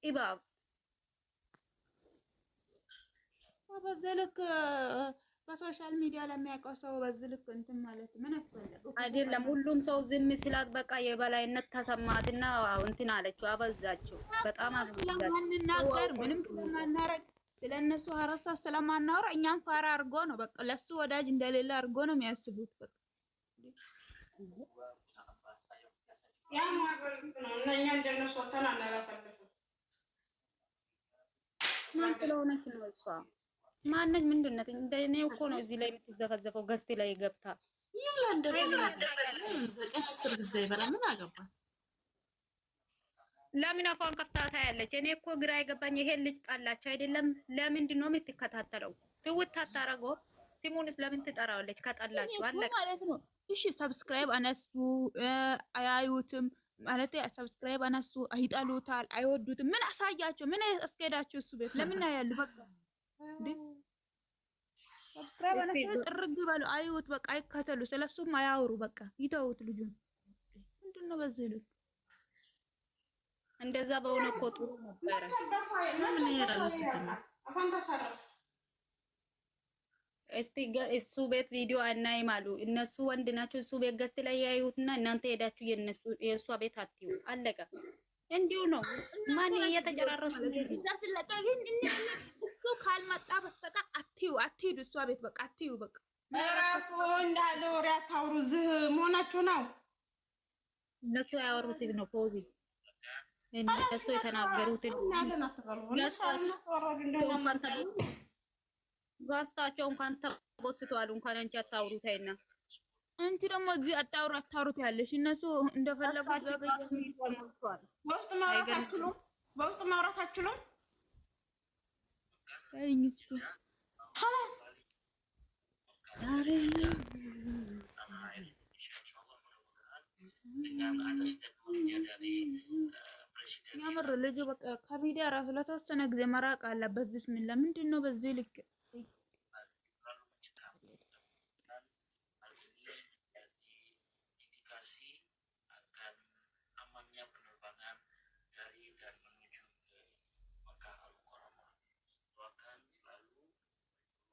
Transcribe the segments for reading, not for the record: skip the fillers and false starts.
ኢባብ በዚህ ልክ በሶሻል ሚዲያ ለሚያውቀው ሰው በዚህ ልክ እንትን ማለት ምን ያስፈልጋል? አይደለም። ሁሉም ሰው ዝም ሲላት በቃ የበላይነት ተሰማትና እንትን አለችው፣ አበዛችው፣ በጣም አበዛችው። ስለማንናገር ምንም ስለማናረግ ስለነሱ ሀረሳ ስለማናወራ እኛም ፋራ አድርጎ ነው በቃ ለሱ ወዳጅ እንደሌለ አድርጎ ነው የሚያስቡት። በቃ ያ ማገር ነው እና እኛ እንደነሱ ወተን አናላቀልፍ ማን ስለሆነች ነው እሷ? ማነች? ምንድነት? እንደኔ እኮ ነው እዚህ ላይ የምትዘፈዘፈው ገስት ላይ ገብታ በቀን 10 ጊዜ ይበላ ምን አገባት? ለምን አፏን ከፍታ ታያለች? እኔ እኮ ግራ የገባኝ ይሄ ልጅ ጣላች አይደለም? ለምንድን ነው የምትከታተለው? ትውት አታረገው? ሲሙንስ ለምን ትጠራዋለች? ከጣላችሁ አለቀ ማለት ነው። እሺ ሰብስክራይብ አነሱ አያዩትም ማለት ሰብስክራይብ አነሱ አይጣሉታል፣ አይወዱትም። ምን አሳያቸው? ምን አስኬዳቸው? እሱ ቤት ለምን ያያሉ? በቃ እንዴ ሰብስክራይብ አነሱ ጥርግ በሉ፣ አይዩት፣ በቃ አይከተሉ፣ ስለሱም አያወሩ፣ በቃ ይተውት ልጁን። ምንድነው በዚህ ልክ እንደዛ በሆነ እኮ ጥሩ ነበረ። ምን ይሄዳል ሲተማ እስቲ እሱ ቤት ቪዲዮ አናይም አሉ እነሱ ወንድ ናቸው። እሱ ቤት ገት ላይ ያዩትና እናንተ ሄዳችሁ የእሷ ቤት አትዩ። አለቀ። እንዲሁ ነው። ማን እየተጨራረሱ እዛ ስለቀኝ እሱ ካልመጣ በስተቀር አትሂዱ እሷ ቤት በቃ አትዩ። በቃ ራሱ እንዳለ ወሬ አታውሩ። ዝህ መሆናችሁ ነው። እነሱ ያወሩት ነው ፖዚ እነሱ የተናገሩት ጋስታቸው እንኳን ተቦስተዋል። እንኳን አንቺ አታውሩት አይና አንቺ ደግሞ እዚህ አታውሩት ያለሽ እነሱ እንደፈለጉት በውስጥ ማውራት አትችሉም። በውስጥ ማውራት አትችሉም። አይኝ እስኪ خلاص ያምር ልጁ በቃ ከሚዲያ ራሱ ለተወሰነ ጊዜ መራቅ አለበት። ቢስሚላ ምንድነው በዚህ ልክ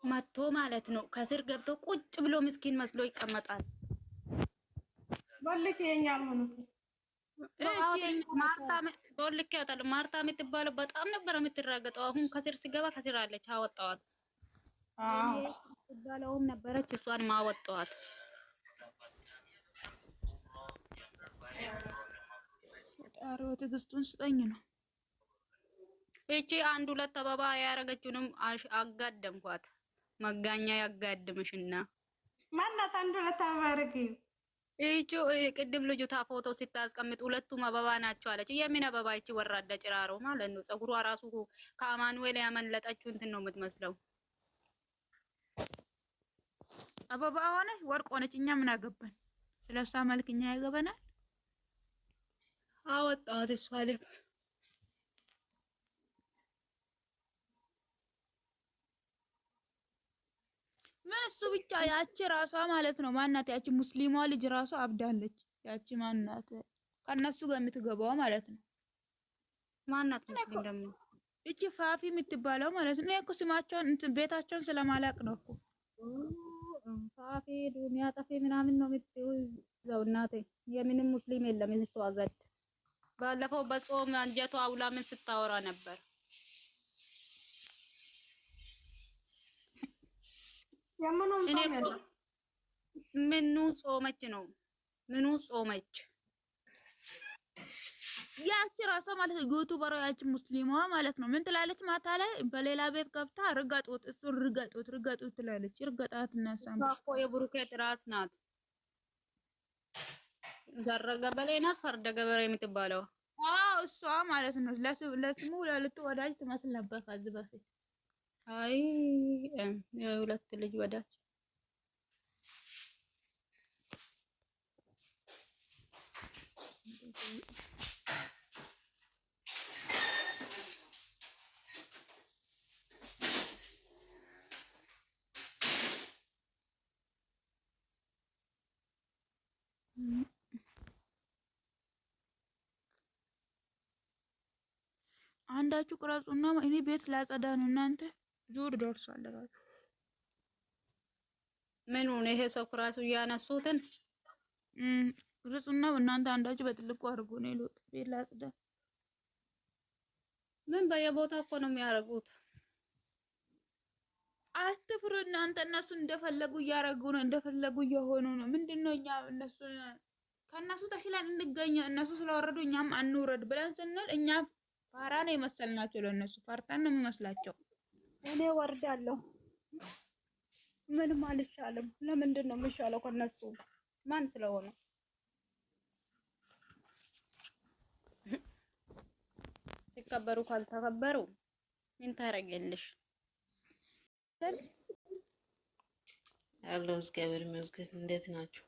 መጥቶ ማለት ነው። ከስር ገብቶ ቁጭ ብሎ ምስኪን መስሎ ይቀመጣል። ወልክ የኛል ሆኑት ማርታ የምትባለው በጣም ነበር የምትራገጠው። አሁን ከስር ሲገባ ከስር አለች፣ አወጣዋት። ትባለውም ነበረች፣ እሷን ማወጣዋት። ጣሪው ትዕግስቱን ስጠኝ ነው። እቺ አንድ ሁለት አበባ ያረገችውንም አጋደምኳት። መጋኛ ያጋድምሽና ማናት አንድ ሁለት አበባ ያረገው እቺ ቅድም ልጅቷ ፎቶ ስታስቀምጥ ሁለቱም አበባ ናቸው አለች። የምን አበባ? እቺ ወራዳ ጭራሮ ማለት ነው። ፀጉሯ ራሱ ከአማኑኤል ያመለጠችው እንትን ነው የምትመስለው። አበባ ሆነ ወርቅ ሆነች፣ እኛ ምን አገባን? ስለሷ መልክኛ ያገበናል። አወጣት እሷ ልብ ምን እሱ ብቻ ያቺ ራሷ ማለት ነው። ማናት ያቺ ሙስሊሟ ልጅ ራሷ አብዳለች። ያቺ ማናት ከነሱ ጋር የምትገባው ማለት ነው። ማናት ሙስሊም ደግሞ? እቺ ፋፊ የምትባለው ማለት ነው። እኔ እኮ ስማቸውን ቤታቸውን ስለማላቅ ነው እኮ ፋፊ ዱንያ ጠፊ ምናምን ነው የምትይዘው። እናቴ የምንም ሙስሊም የለም እሷ ዘንድ። ባለፈው በጾም አንጀቷ አውላ ምን ስታወራ ነበር? ምኑ ጾመች ነው? ምኑ ጾመች? ያቺ ራሷ ማለት ዩቲዩበሯ ያቺ ሙስሊሟ ማለት ነው። ምን ትላለች? ማታ ላይ በሌላ ቤት ገብታ ርገጡት፣ እሱ ርገጡት ትላለች። ርገጣት እና እኮ የብሩኬ ጥራት ናት። ዘረገበሌ ናት። ፈርደ ገበሬ የምትባለው እሷ ማለት ነው። ለስሙ ለልቱ ወዳጅ ትመስል ነበር ከዚህ በፊት። አይ የሁለት ልጅ ወዳጅ አንድ አንዳችሁ ቅረጹና እኔ ቤት ላጸዳ ነው። እናንተ ዙር ደርሷል ራሱ ምን ሆነ? ይሄ ሰው ራሱ ያነሱትን ቅረጹና እናንተ አንዳችሁ በትልቁ አድርጉ ነው ይሉት። ቤት ላጸዳ ምን በየቦታው እኮ ነው የሚያደርጉት። አትፍሩ እናንተ። እነሱ እንደፈለጉ እያደረጉ ነው፣ እንደፈለጉ እየሆኑ ነው። ምንድነው እኛ እነሱ ከእነሱ ተሽለን እንገኝ እነሱ ስለወረዱ እኛም አንውረድ ብለን ስንል እኛ ፋራ ነው የመሰልናቸው። ለእነሱ ፋርታን ነው የሚመስላቸው። እኔ ወርዳለሁ ምንም አልሻለም። ለምንድን ነው የምሻለው ከነሱ? ማን ስለሆነ ሲከበሩ ካልተከበሩ ምን ታረጋለሽ? ያለው እግዚአብሔር ይመስገን። እንዴት ናችሁ?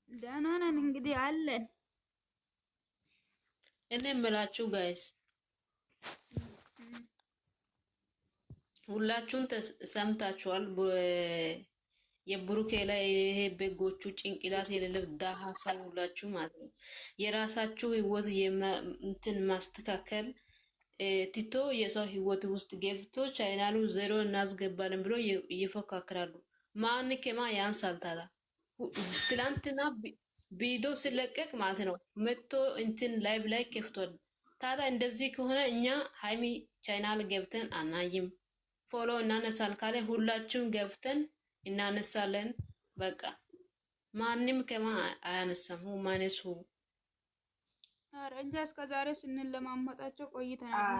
ደህና ነን እንግዲህ አለን። እኔ የምላችሁ ጋይስ ሁላችሁም ሰምታችኋል። የብሩኬ ላይ ይሄ በጎቹ ጭንቅላት የሌለው ዳሃ ሰው ሁላችሁ ማለት ነው የራሳችሁ ህይወት እንትን ማስተካከል ቲቶ የሰው ህይወት ውስጥ ገብቶ ቻይናሉ ዜሮ እናስገባለን ብሎ ይፎካከራሉ። ማን ከማ ያንሳል ታዲያ? ትላንትና ቪዲዮ ሲለቀቅ ማለት ነው መቶ እንትን ላይቭ ላይ ከፍቷል። ታዲያ እንደዚህ ከሆነ እኛ ሃይሚ ቻይናል ገብተን አናይም። ፎሎ እናነሳል ካለ ሁላችሁም ገብተን እናነሳለን። በቃ ማንም ከማ አያነሳም። ማነሱ ኧረ እንጃ እስከ ዛሬ ስንለማመጣቸው ቆይተናል።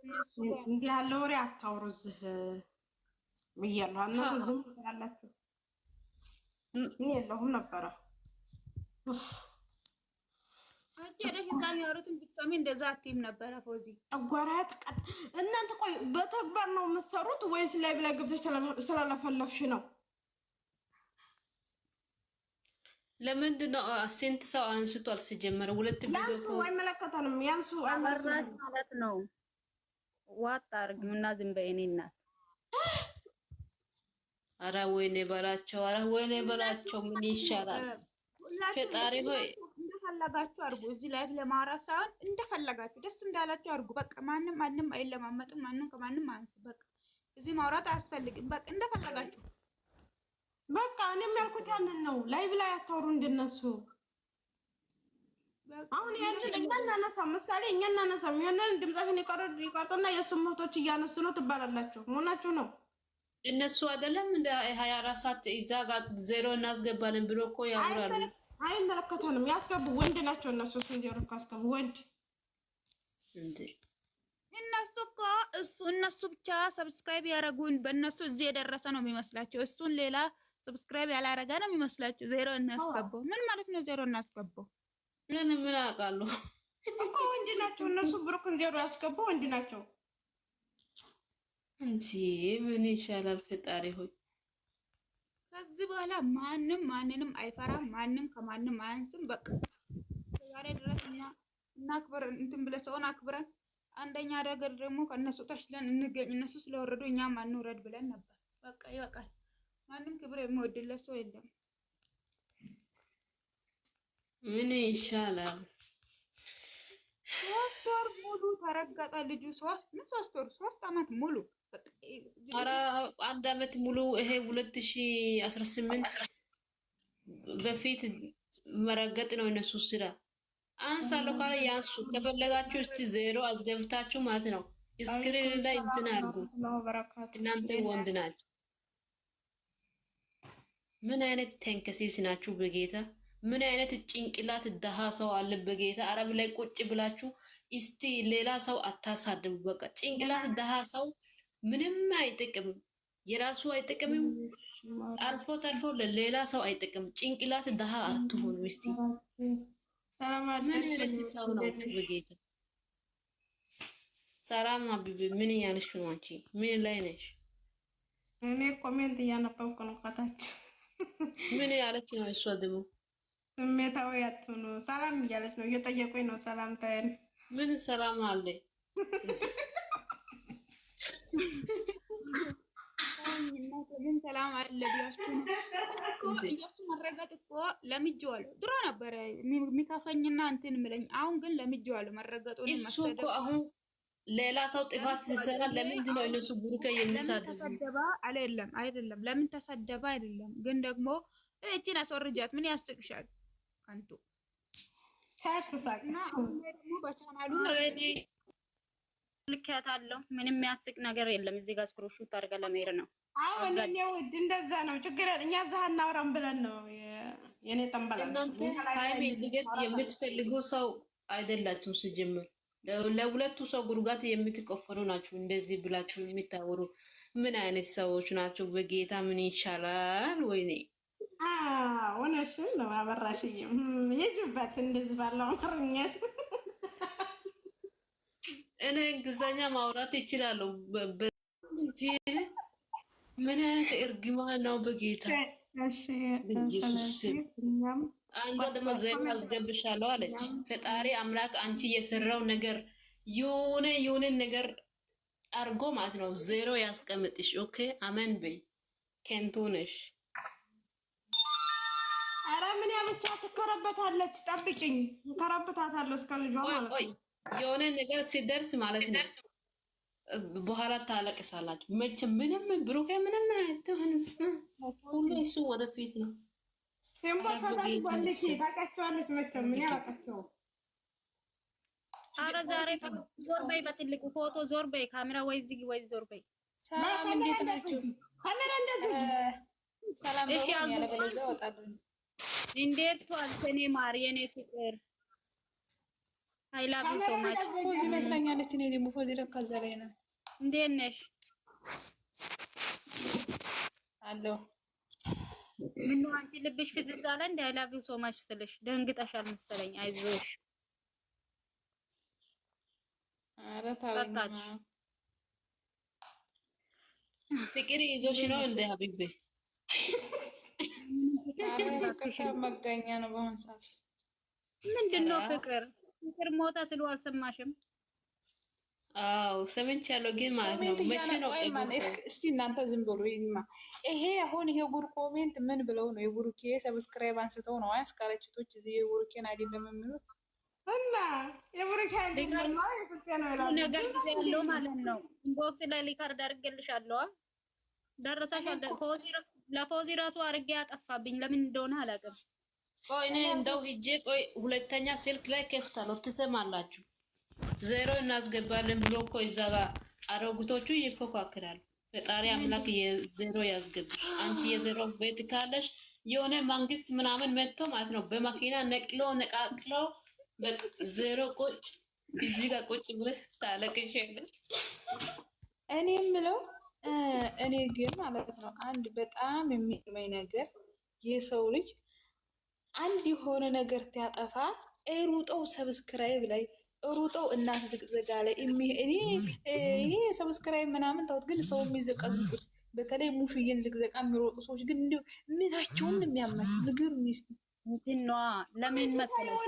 እነሱ እንዲህ ያለ ወሬ አታውሩ እዚህ ብያለሁ። እናንተ ዝም ትላላችሁ። እኔ የለሁም ነበረ አንቺ ደህና ህፃን ያወሩትን ብትሰሚ እንደዛ አትይም ነበረ። ፎዚ አጓራት እናንተ ቆይ በተግባር ነው የምትሰሩት ወይስ ላይ ብላ ገብተሽ ስላለፈለፍሽ ነው? ለምንድን ነው ስንት ሰው አንስቷል? ሲጀመር ሁለት ቪዲዮ ያንሱ አይመለከተንም። ያንሱ አይመለከተንም ማለት ነው። ዋጣ አርግምና ዝም በእኔ እናት። አረ ወይኔ በላቸው፣ አረ ወይኔ በላቸው። ምን ይሻላል? ፈጣሪ ሆይ እንደፈለጋችሁ አርጉ። እዚህ ላይ ለማውራት ሳይሆን እንደፈለጋችሁ ደስ እንዳላችሁ አርጉ። በቃ ማንም አይለማመጥም። ማንም ከማንም አንስ። በቃ እዚህ ማውራት አያስፈልግም። በቃ እንደፈለጋችሁ በቃ እኔም ያልኩት ያንን ነው። ላይ ብላ ያታወሩ እንደነሱ አሁን ያንን እኛ እናነሳ ምሳሌ እኛ እናነሳ ይሄንን ድምጻችን ይቀርጡና የእሱን መብቶች እያነሱ ነው ትባላላችሁ። መሆናችሁ ነው። እነሱ አይደለም እንደ 24 ሰዓት እዛ ጋር ዜሮ እናስገባለን ብሎ እኮ ያወራሉ። አይመለከተንም። ያስገቡ ወንድ ናቸው እነሱ። ዜሮ ካስገቡ ወንድ እንዴ እነሱ እኮ እነሱ ብቻ ሰብስክራይብ ያደረጉን በእነሱ እዚህ የደረሰ ነው የሚመስላቸው። እሱን ሌላ ሰብስክራይብ ያላረጋ ነው የሚመስላችሁ። ዜሮ እናስገባው ምን ማለት ነው? ዜሮ እናስገባው ምን አውቃለሁ እኮ ወንድ ናቸው እነሱ። ብሩክን ዜሮ ያስገቡ ወንድ ናቸው እንጂ ምን ይሻላል? ፈጣሪ ሆይ ከዚህ በኋላ ማንንም አይፈራም። ማንም ከማንም አያንስም። በቃ ዛሬ ድረስ እናክብር እንትን ብለ ሰውን አክብረን አንደኛ ነገር ደግሞ ከነሱ ተሽለን እንገኝ። እነሱ ስለወረዱ እኛም አንውረድ ብለን ነበር። በቃ ይበቃል። ማንም ክብር የሚወድለት ሰው የለም። ምን ይሻላል? 3 ወር ሙሉ ተረገጠ ልጁ። 3 ዓመት ሙሉ ኧረ 1 ዓመት ሙሉ ይሄ 2018 በፊት መረገጥ ነው እነሱ ስራ። አንሳለሁ ካለ ያንሱ። ከፈለጋችሁ እስቲ ዜሮ አስገብታችሁ ማለት ነው ስክሪን ላይ እንትን አድርጉ። እናንተ ወንድ ናችሁ። ምን አይነት ተንከሲስ ናችሁ በጌታ? ምን አይነት ጭንቅላት ደሃ ሰው አለ በጌታ? አረብ ላይ ቁጭ ብላችሁ እስቲ ሌላ ሰው አታሳድቡ። በቃ ጭንቅላት ደሃ ሰው ምንም አይጠቅም። የራሱ አይጠቅምም። አልፎ ተርፎ ለሌላ ሰው አይጠቅም። ጭንቅላት ደሃ አትሆኑ እስቲ። ምን አይነት ሰው ናችሁ በጌታ? ሰላም አቢቢ ምን እያለሽ ነው አንቺ? ምን ላይ ነሽ? እኔ ኮሜንት እያነበብኩ ነው ከታች። ምን ያለች ነው እሷ? ደግሞ ስሜታዊ አትሁኑ። ሰላም እያለች ነው፣ እየጠየቁኝ ነው ሰላምታዬን። ምን ሰላም አለ? ምን ሰላም አለ ቢያስኩ እሱ መረጋጥ እኮ ለምጄዋለሁ። ድሮ ነበረ የሚከፈኝና እንትን ምለኝ። አሁን ግን ለምጄዋለሁ መረጋጡን። እሱ እኮ አሁን ሌላ ሰው ጥፋት ሲሰራ ለምንድን ነው እነሱ ብሩኬ ለምን የሚሳደቡ? ተሰደባ አይደለም ለምን ተሰደባ አይደለም፣ ግን ደግሞ እቺን አስወርጃት ምን ያስቅሻል? ከንቱ እና ደግሞ በቻናሉ ልክያት አለው። ምንም የሚያስቅ ነገር የለም። እዚህ ጋር ስክሮሹት አድርጋ ለመሄድ ነው። አሁን እኔው እንደዛ ነው ችግር። እኛ እዛ እናውራም ብለን ነው የኔ ጠንበላ። እናንተ ሃይሚ ልጅት የምትፈልጉ ሰው አይደላችሁም ሲጀምር። ለሁለቱ ሰው ጉርጋት የምትቆፈሩ ናችሁ። እንደዚህ ብላችሁ የሚታወሩ ምን አይነት ሰዎች ናቸው? በጌታ ምን ይሻላል? ወይኔ ሆነሽን ነው አበራሽዬ ይጅበት እንደዚህ ባለው አማርኛ እኔ እንግሊዝኛ ማውራት ይችላለሁ። ምን አይነት እርግማን ነው በጌታ። ኢየሱስ አንዷ ደግሞ ዜሮ አስገብሻለሁ አለች። ፈጣሪ አምላክ አንቺ የሰራው ነገር የሆነ ነገር አርጎ ማለት ነው ዜሮ ያስቀምጥሽ። ኦኬ አመን በይ። ከንቱ ነሽ። ኧረ ምን ያብቻ ትከረበታለች። ጠብቂኝ፣ እከረበታታለሁ እስከ ልጇ ማለት ነው። የሆነ ነገር ሲደርስ ማለት ነው በኋላ ታለቅሳላችሁ። መቼ ምንም ብሩኬ ምንም አይተውም። ሁሉ እሱ ወደፊት ነው። ቴምፖ ከታች ባለች ታውቃቸዋለች። መቼም ምን ያውቃቸው። ኧረ ዛሬ ዞር በይ፣ በትልቁ ፎቶ ዞር በይ። ካሜራ ወይ ዝጊ ወይ ዞር በይ። ሰላም እንዴት ናችሁ? ካሜራ እንደዚህ ሰላም ነው ያለ በለዛ ወጣለሁ። እንዴት ዋልተኔ ማር የኔ ፍቅር አይ ላቭ ዩ ሶ ማች። ፎዚ መስለኛለች። እኔ ደግሞ ፎዚ ለካ እዛ ላይ ነው። እንዴት ነሽ? አሎ ምነው አንቺ ልብሽ ፍዝዝ አለ እንደ አይ ላቭ ዩ ሶ ማች ስልሽ ደንግጠሻል መሰለኝ። አይዞሽ ኧረ ታውኝ ፍቅር ይዞሽ ነው እንደ ሀቢቤ። ኧረ ፍቅር መገኛ ነው በአሁን ሰዓት። ምንድን ነው ፍቅር ሞታ ስሉ አልሰማሽም? አዎ ሰምቻለሁ፣ ግን ማለት ነው መቼ ነው እስቲ እናንተ ዝም ብሎ ይማ ይሄ አሁን ይሄ ጉር ኮሜንት ምን ብለው ነው የቡሩኬ ሰብስክራይብ አንስተው ነው አያስካለችቶች እዚህ የቡሩኬን አይደለም የሚሉት እና የቡሩኬ አይደለም ነው ነገር ያለው ማለት ነው። ኢንቦክስ ላይ ሊካርድ አድርጌልሻለሁ። ደረሰሽ? ለፎዚ ራሱ አድርጌ ያጠፋብኝ ለምን እንደሆነ አላውቅም። ቆይ እኔ እንደው ሂጄ ቆይ ሁለተኛ ስልክ ላይ ከፍታለሁ። ትሰማላችሁ? ዜሮ እናስገባለን ብሎ እኮ እዛ ጋር አሮጊቶቹ ይፎካከራሉ። ፈጣሪ አምላክ የዜሮ ያስገብሽ። አንቺ የዜሮ ቤት ካለሽ የሆነ መንግስት ምናምን መጥቶ ማለት ነው በመኪና ነቃቅሎ ዜሮ ቁጭ እዚህ ጋር ቁጭ ብለህ ታለቅሻለሽ። እኔ የምለው እኔ ግን ማለት ነው አንድ በጣም የሚገርመኝ ነገር የሰው ልጅ አንድ የሆነ ነገር ሲያጠፋ ሩጠው ሰብስክራይብ ላይ ሩጠው እናት ዝግዘጋ ላይ ይሄ ሰብስክራይብ ምናምን ታውት፣ ግን ሰው የሚዘቀዝቁት በተለይ ሙሽዬን ዝግዘቃ የሚሮጡ ሰዎች ግን እንዲሁ ምናቸውን የሚያመት ንግር ሚስት እንትና ለምን መሰለሽ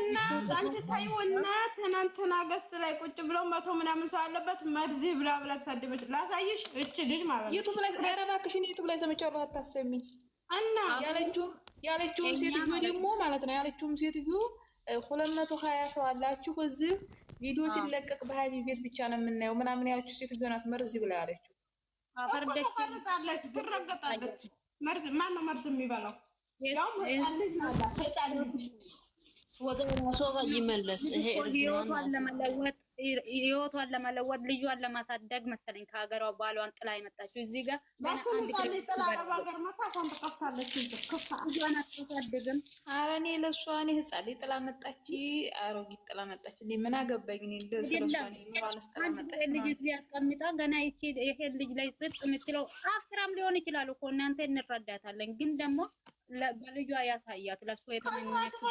አንቺ ታይውና ትናንትና ገስት ላይ ቁጭ ብለው 100 ምናምን ሰው አለበት መርዚ ብላ ሰደበች። ላሳይሽ እቺ ልጅ ማለት ነው ዩቲዩብ ላይ ያረባክሽን ዩቲዩብ ላይ ሰምቻለሁ። አታሰሚ እና ያለችውም ሴትዮ ደግሞ ማለት ነው ያለችውም ሴትዮ 220 ሰው አላችሁ እዚህ ቪዲዮ ሲለቀቅ በሀይሚ ቤት ብቻ ነው የምናየው ምናምን ያለችው ሴትዮ ናት መርዚ ብላ ያለችው። አፈርደች ትረገጣለች። መርዝ ማን ነው መርዝ የሚበላው? ያው መጣልሽ ነው ታጣልሽ ወደ ራሷ ጋር ይመለስ። ይሄ ህይወቷን ለመለወጥ ልጇን ለማሳደግ መሰለኝ ከሀገሯ ባሏን ጥላ የመጣችው እዚህ ጋር አታሳድግም። ኧረ እኔ ለእሷ እኔ ህፃን ጥላ መጣች፣ አሮጊት ጥላ መጣች። እንደ ምን አገባኝ እኔ ስለሷ ምሯንስ ጥላ መጣች። ልጅ ሊያስቀምጣ ገና ይሄ ልጅ ላይ ጽጥ የምትለው አፍራም ሊሆን ይችላል እኮ እናንተ እንረዳታለን፣ ግን ደግሞ በልጇ ያሳያት ለእሷ የተመኘችው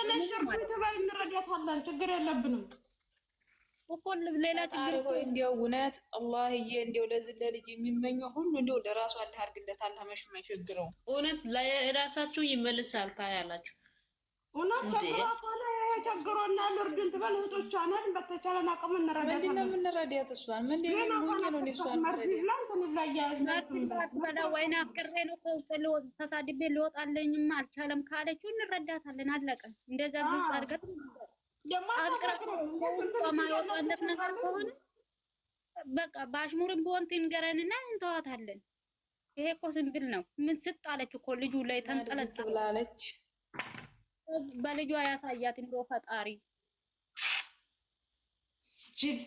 እንረዳታለን። ችግር የለብንም እኮ ሌላ ችግር ሆይ እንዲያው እውነት አላህዬ እንዲያው ለዚህ ለልጅ የሚመኘው ሁሉ እንዲያው ለራሱ አላህ አድርግለት። አላህ የማይቸግረው እውነት ለራሳችሁ ይመልሳል። ታያላችሁ። እውነት ቸግሮናል፣ እርዱን ትበል እህቶቿ ነን። በተቻለን አቅም እንረዳታለን። ምንድን ነው የምንረዳት? እሷን ምንድን ነው ነው እሷን ረዳት ወይና አፍቅሬ ነው ተሳድቤ ሊወጣለኝም አልቻለም ካለችው እንረዳታለን። አለቀ። እንደዛ ግልጽ አድርገን በቃ በአሽሙርም ቢሆን ትንገረንና እንተዋታለን። ይሄ እኮ ዝምብል ነው። ምን ስጣለች እኮ ልጁ ላይ ተንጠለጠለች። በልጇ ያሳያት እንደው ፈጣሪ ጅል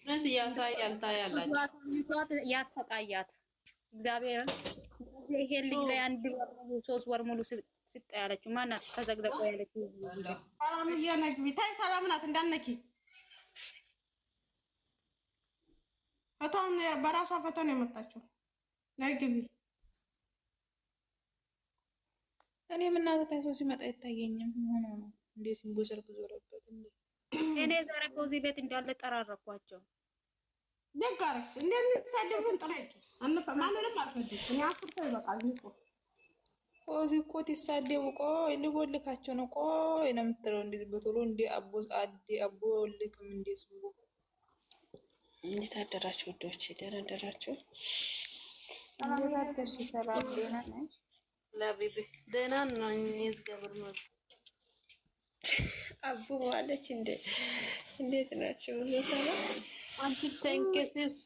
ነት ያሳያል። ታያላችሁ ያሰቃያት እግዚአብሔርን። ይሄ ልጅ ላይ 3 ወር ሙሉ ስጣ ያለችው ማናት? ተዘግዘቆ ያለችው ሰላም እየነግቢ ታይ ሰላም ናት እንዳነኪ ፈታን በራሷ ፈተና የመጣችው ነግቢ። እኔ ምናምን ሰው ሲመጣ አይታየኝም። ሆኖ ነው እንዴ ሲንጎሰርክ ዞረበት እንዴ። እኔ ዛሬ ከዚህ ቤት እንዳለ ጠራረኳቸው። ደጋረች እንደምትሳደቡን ጥረቂ አንፈ ማንንም አልፈድም። እኔ አፍርቶ ይበቃል። ንቆ ፎዚ እኮ ትሳደቡ ቆይ ልጎልካቸው ነው ቆይ ነው የምትለው። እንዴ በቶሎ እንዴ አቦ ልክም እንዴ ስሙ። እንዴት አደራችሁ ውዶች? ደህና አደራችሁ? እንዴት አደርሽ? ሰላም ደህና ነሽ? ለቢቢ ደህና ነኝ። ይዝገብር ነው አቡ ማለች እንዴ እንዴት ናችሁ? ሁሉ ሰላም? አንቺ ተንከስስ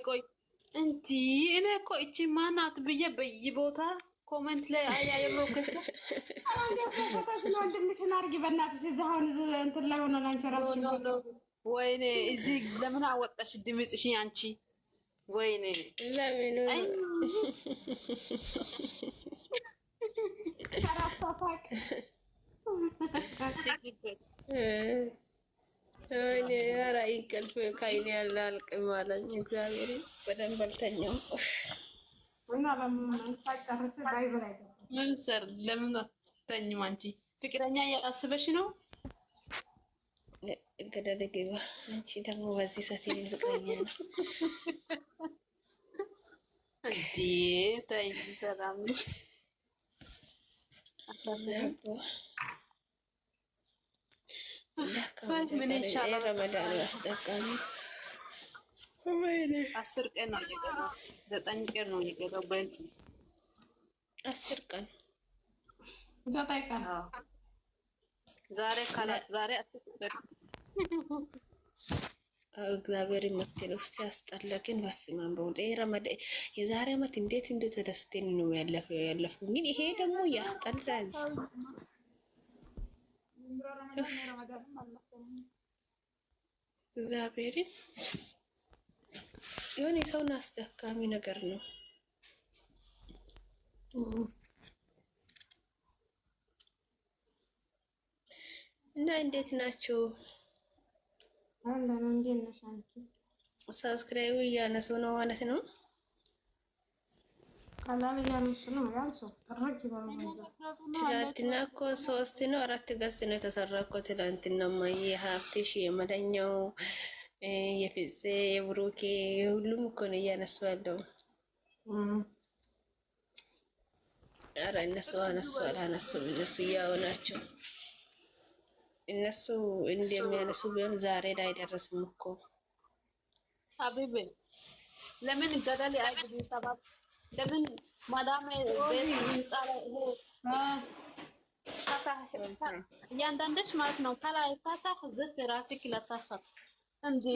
ቆይ እንጂ እኔ እኮ እቺ ማናት ብዬ በየቦታ ኮሜንት ላይ አያየለው ከሰ አንዴ ፎቶስ ነው እንደምሽን አርጊ በእናትሽ እዛውን እንትን ላይ ሆነ ላንቺ ራስሽ ወይኔ እዚህ ለምን አወጣሽ ድምጽሽ አንቺ? ወይኔ ለምን ተራፋፋቅ ወይኔ ኧረ እንቅልፍ ከዓይኔ ያለ አልቅም አለኝ። እግዚአብሔር በደንብ አልተኛም እና ለምን ታቀርፍ ባይብል አይደለም ምን ሰር ለምን አትተኝም አንቺ? ፍቅረኛ ያስበሽ ነው ገደል ግባ። አንቺ ደግሞ በዚህ ሰዓት የኔ ፍቅረኛ ነው እንዴ? ታይ ሰላም ምን ይሻላል? ረመዳን ያስጠቃሚ 10 ቀን ነው የቀረው፣ 9 ቀን ነው የቀረው። በእንት 10 ቀን 9 ቀን ዛሬ ካላስ ዛሬ አትቆጠር። እግዚአብሔር ይመስገን። ሲያስጠላ ግን በስማም በወደ ረመዳን የዛሬ ዓመት እንዴት ተደስተን ነው ያለፈው። ግን ይሄ ደግሞ ያስጠላል። እግዚአብሔር የሆነ የሰውን አስደካሚ ነገር ነው። እና እንዴት ናቸው? አንዳንዴ እንደነሻንኪ ሰብስክራይብ እያነሱ ነው ማለት ነው። ካላለ ያነሱ ነው ያንሱ ጥርቅ ይባሉ። ትላንትና እኮ 3 ነው 4 ገጽ ነው የተሰራው እኮ ትላንትና። ማየ ሀብትሽ የመለኛው የፍፄ የብሩኬ ሁሉም እኮ ነው እያነሱ ያለው። ኧረ እነሱ አነሱ አላነሱም፣ እነሱ ያው ናቸው። እነሱ እንደሚያነሱ ቢሆን ዛሬ ላይ አይደረስም እኮ ሀቢብ። ለምን ገደል አይግቡ ሰባት ለምን ማዳም ቤት ይጣላ? እያንዳንድሽ ማለት ነው ከላይ ታታ ዝቅ ራስክ ለታፋ እንዴ